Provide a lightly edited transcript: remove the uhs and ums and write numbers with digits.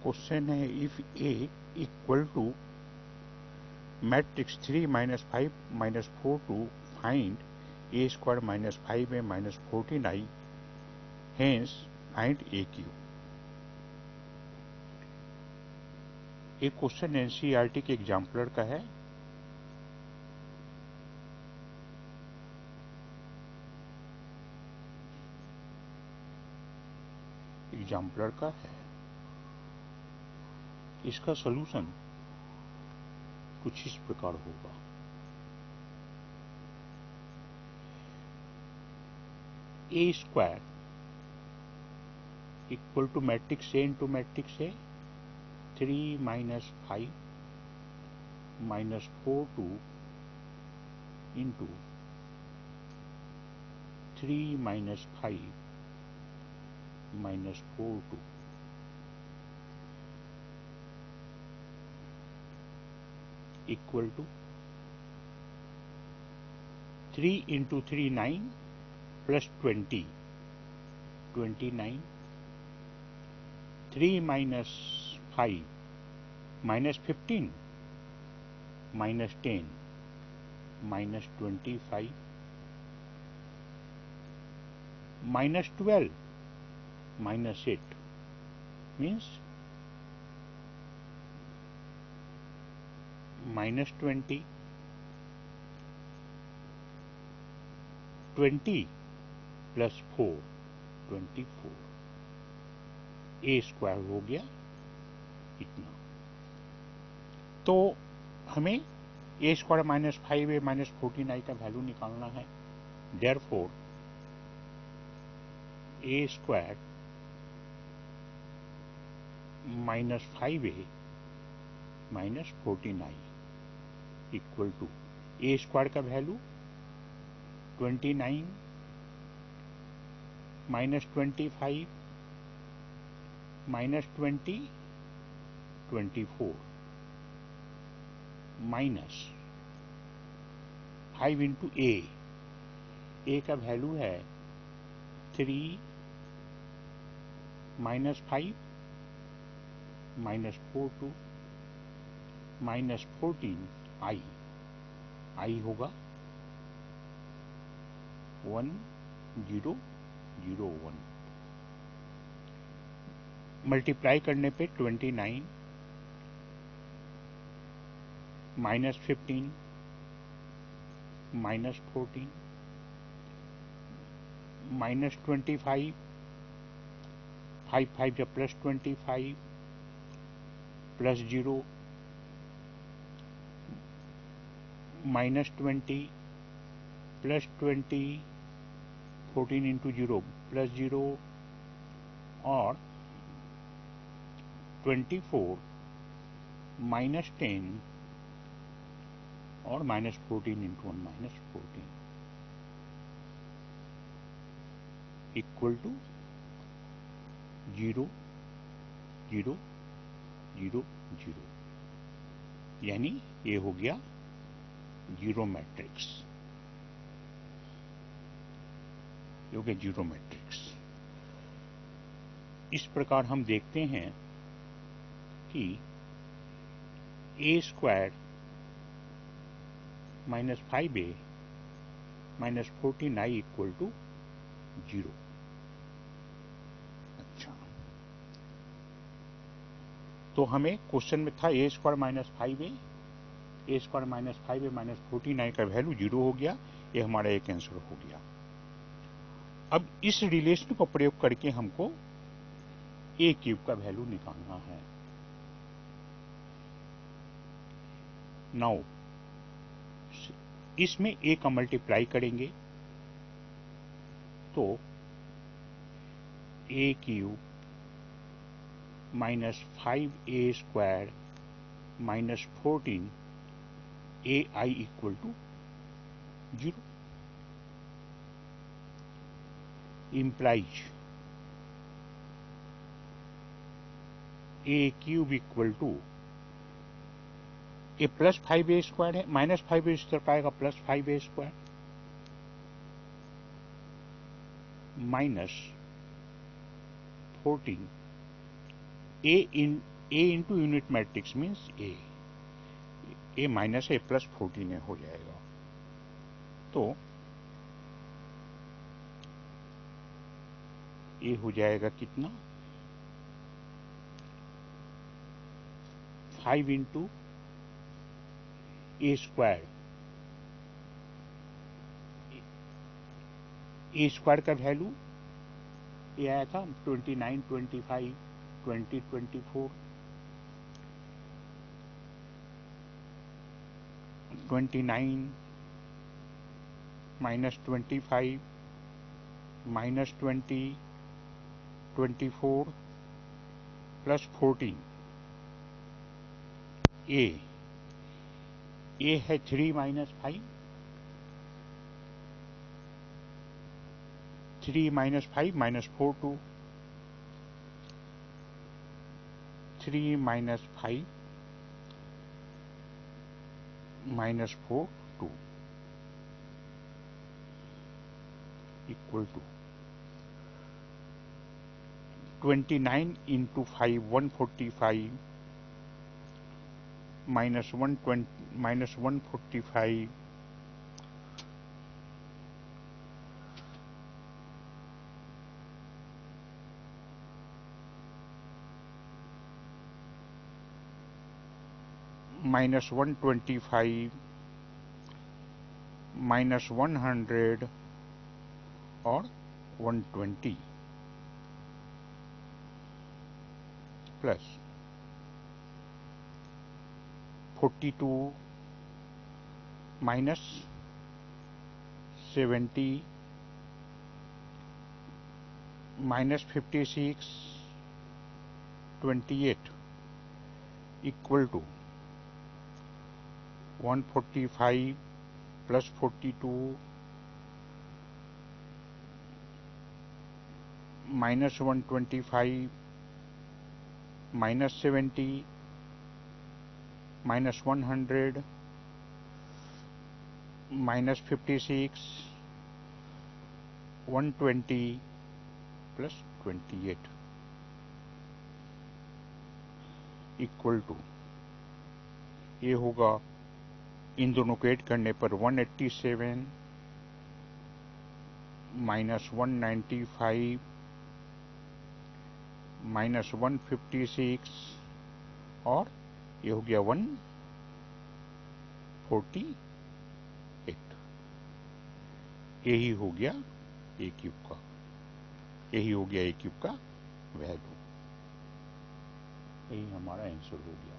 Question है if A equal to matrix 3 minus 5 minus 4 to find A square minus 5 A minus 14i hence find A cube. एक question NCERT के exemplar का है। Exemplar का है, इसका सॉल्यूशन कुछ इस प्रकार होगा। A square equal to matrix A into matrix A 3 minus 5 minus 4 2 into 3 minus 5 minus 4 2 equal to 3 into 3 9 plus 20 29 3 minus 5 minus 15 minus 10 minus 25 minus 12 minus 8 means minus 20 plus 4 24 A square हो गया इतना। तो हमें A square minus 5 A minus 14i का value निकालना है। Therefore A square minus 5a minus 14i equal to A square का value 29 minus 25 minus 20 24 minus 5 into A का वैल्यू है 3 माइनस 5 माइनस 4 2 माइनस 14 आई होगा 1001 मल्टीप्लाई करने पे 29 माइनस 15 माइनस 14 माइनस 25 5 5 जब plus 25 plus 0 minus 20 plus 20 14 into 0 plus 0 और 24 minus 10 और minus 14 into 1 minus 14 equal to 0 0 0 0 यानी ये हो गया जीरो मैट्रिक्स। ये हो गया जीरो मैट्रिक्स। इस प्रकार हम देखते हैं कि A square minus 5a minus 14i equal to 0। अच्छा, तो हमें क्वेश्चन में था A square minus 5a A square minus 5a minus 14i का वैल्यू 0 हो गया। ये हमारा एक आंसर हो गया। अब इस रिलेशन को प्रयोग करके हमको ए क्यूब का वैल्यू निकालना है। नाउ इसमें ए का मल्टीप्लाई करेंगे तो A cube minus 5a square minus 14 ai equal to 0 implies a cube equal to A plus 5a square है माइनस 5a इस तरफ आएगा plus 5a square minus 14 a in A into unit matrix means A minus A plus 14 हो जाएगा। तो A हो जाएगा कितना, 5 into A square. A square का वैल्यू ये आया था 29, 25, 20, 24, 29 माइनस 25 माइनस 20, 24 प्लस 14। ए है 3 minus 5, 3 minus 5 minus 4 2, 3 minus 5 minus 4 2 equal to 29 into 5 145 minus 145 minus 125 minus 100 और 120 plus 42 minus 70 minus 56 28 equal to 145 plus 42 minus 125 minus 70 minus 100 minus 56 120 plus 28 equal to ये होगा, इन दोनों को ऐड करने पर 187 माइनस 195 माइनस 156 और ये हो गया 148। यही हो गया ए क्यूब का, यही हो गया ए क्यूब का वैल्यू, यही हमारा आंसर हो गया।